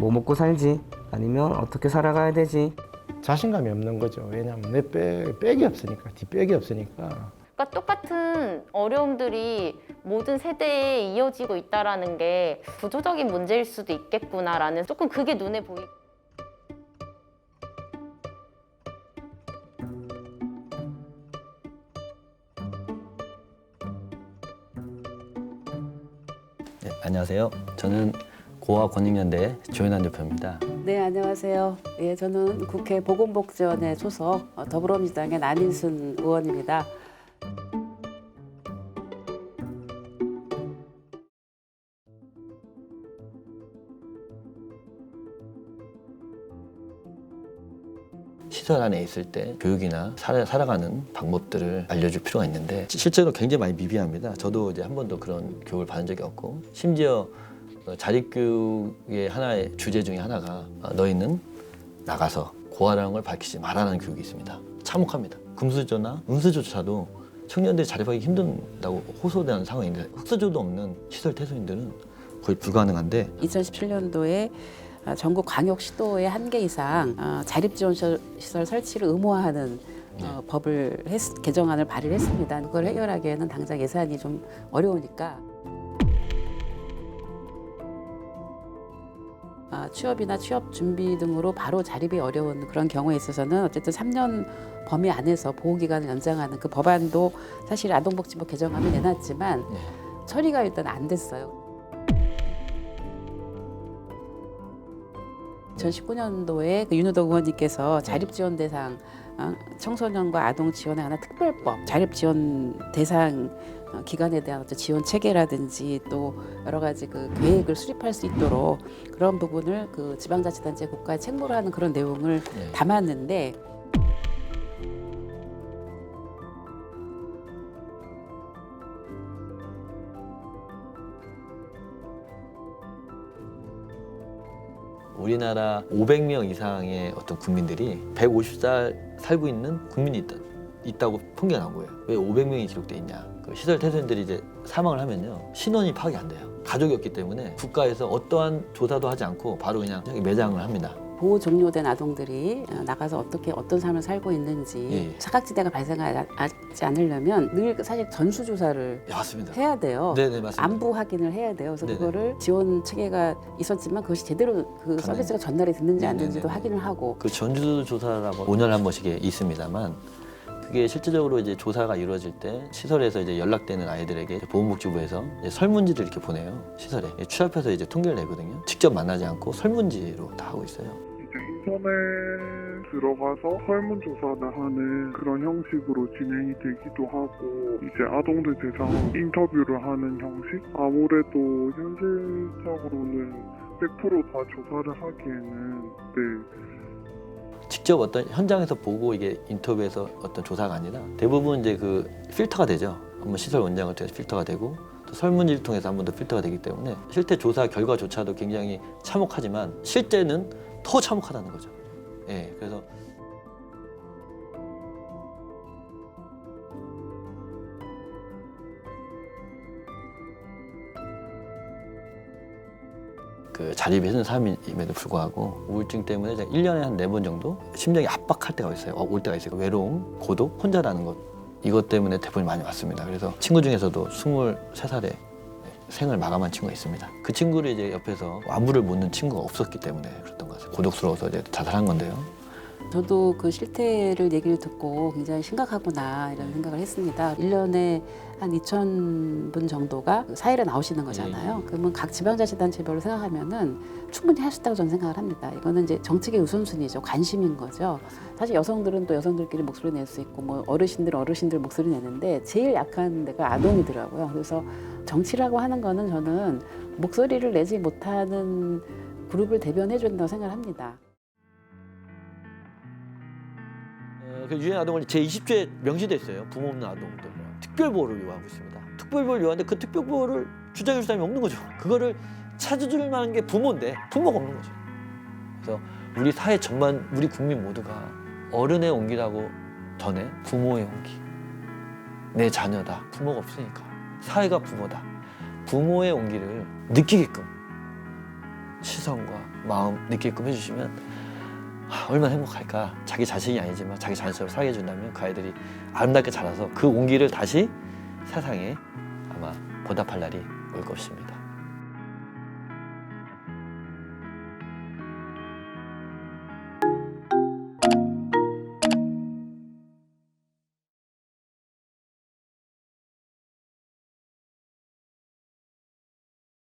뭐 먹고 살지? 아니면 어떻게 살아가야 되지? 자신감이 없는 거죠. 왜냐하면 내 백이 없으니까, 뒷백이 없으니까. 그러니까 똑같은 어려움들이 모든 세대에 이어지고 있다라는 게 구조적인 문제일 수도 있겠구나라는 조금 그게 눈에 보이. 네, 안녕하세요. 저는 고아 권익연대 조현환 대표입니다. 네, 안녕하세요. 예, 저는 국회 보건복지원의 소속 더불어민주당의 남인순 의원입니다. 시설 안에 있을 때 교육이나 살아가는 방법들을 알려줄 필요가 있는데 실제로 굉장히 많이 미비합니다. 저도 이제 한 번도 그런 교육을 받은 적이 없고 심지어 자립교육의 하나의 주제 중에 하나가 너희는 나가서 고아라는 걸 밝히지 말라는 교육이 있습니다. 참혹합니다. 금수저나 은수저조차도 청년들이 자립하기 힘든다고 호소되는 상황인데 흑수저도 없는 시설 태소인들은 거의 불가능한데 2017년도에 전국 광역 시도의 한 개 이상 자립지원시설 설치를 의무화하는 법을 개정안을 발의를 했습니다. 그걸 해결하기에는 당장 예산이 좀 어려우니까 취업이나 취업 준비 등으로 바로 자립이 어려운 그런 경우에 있어서는 어쨌든 3년 범위 안에서 보호기간을 연장하는 그 법안도 사실 아동복지법 개정안을 내놨지만 처리가 일단 안 됐어요. 2019년도에 윤우덕 의원님께서 자립지원 대상 청소년과 아동 지원에 관한 특별법, 자립지원 대상 기관에 대한 어떤 지원 체계라든지 또 여러 가지 그 계획을 수립할 수 있도록 그런 부분을 그 지방자치단체 국가에 책무를 하는 그런 내용을 담았는데 우리나라 500명 이상의 어떤 국민들이 150살 살고 있는 국민이 있다고 통계가 나온 거예요. 왜 500명이 기록돼 있냐? 그 시설 태소인들이 이제 사망을 하면요 신원이 파악이 안 돼요. 가족이 없기 때문에 국가에서 어떠한 조사도 하지 않고 바로 그냥 매장을 합니다. 보호 종료된 아동들이 나가서 어떻게 어떤 삶을 살고 있는지 사각지대가 발생하지 않으려면 늘 사실 전수조사를 맞습니다. 해야 돼요. 네네 맞습니다. 안부 확인을 해야 돼요. 그래서 네네. 그거를 지원 체계가 있었지만 그것이 제대로 그 서비스가 전달이 됐는지 안 됐는지도 확인을 하고 그 전수조사라고 5년에 한 번씩 있습니다만 그게 실질적으로 이제 조사가 이루어질 때 시설에서 이제 연락되는 아이들에게 보건복지부에서 이제 설문지를 이렇게 보내요. 시설에 취합해서 이제 통계를 내거든요. 직접 만나지 않고 설문지로 다 하고 있어요. 인터넷 들어가서 설문조사를 하는 그런 형식으로 진행이 되기도 하고 이제 아동들 대상 인터뷰를 하는 형식? 아무래도 현실적으로는 100% 다 조사를 하기에는 직접 어떤 현장에서 보고 이게 인터뷰에서 어떤 조사가 아니라 대부분 이제 그 필터가 되죠. 한번 시설 원장을 통해서 필터가 되고 또 설문지를 통해서 한 번 더 필터가 되기 때문에 실제 조사 결과조차도 굉장히 참혹하지만 실제는 더 참혹하다는 거죠. 예, 그래서 그 자립이 힘든 삶임에도 불구하고 우울증 때문에 1년에 한 4번 정도 심장이 압박할 때가 있어요. 올 때가 있어요. 외로움, 고독, 혼자라는 것. 이것 때문에 대부분 많이 왔습니다. 그래서 친구 중에서도 23살에 생을 마감한 친구가 있습니다. 그 친구를 이제 옆에서 안부를 묻는 친구가 없었기 때문에 그랬던 것 같아요. 고독스러워서 이제 자살한 건데요. 저도 그 실태를 얘기를 듣고 굉장히 심각하구나 이런 생각을 했습니다. 1년에 한 2,000분 정도가 사회로 나오시는 거잖아요. 그러면 각 지방자치단체별로 생각하면은 충분히 할 수 있다고 저는 생각을 합니다. 이거는 이제 정책의 우선순위죠. 관심인 거죠. 사실 여성들은 또 여성들끼리 목소리 낼 수 있고 뭐 어르신들 목소리 내는데 제일 약한 데가 아동이더라고요. 그래서 정치라고 하는 거는 저는 목소리를 내지 못하는 그룹을 대변해 준다고 생각을 합니다. 그 유엔 아동권리 제20조에 명시돼 있어요. 부모 없는 아동들 특별보호를 요하고 있습니다. 특별보호를 요하는데 그 특별보호를 주장해줄 사람이 없는 거죠. 그거를 찾아줄 만한 게 부모인데 부모가 없는 거죠. 그래서 우리 사회 전반 우리 국민 모두가 어른의 온기라고 전에 부모의 온기. 내 자녀다. 부모가 없으니까. 사회가 부모다. 부모의 온기를 느끼게끔 시선과 마음 느끼게끔 해주시면 얼마나 행복할까. 자기 자신이 아니지만 자기 자신처럼 살게 해준다면 그 아이들이 아름답게 자라서 그 온기를 다시 세상에 아마 보답할 날이 올 것입니다.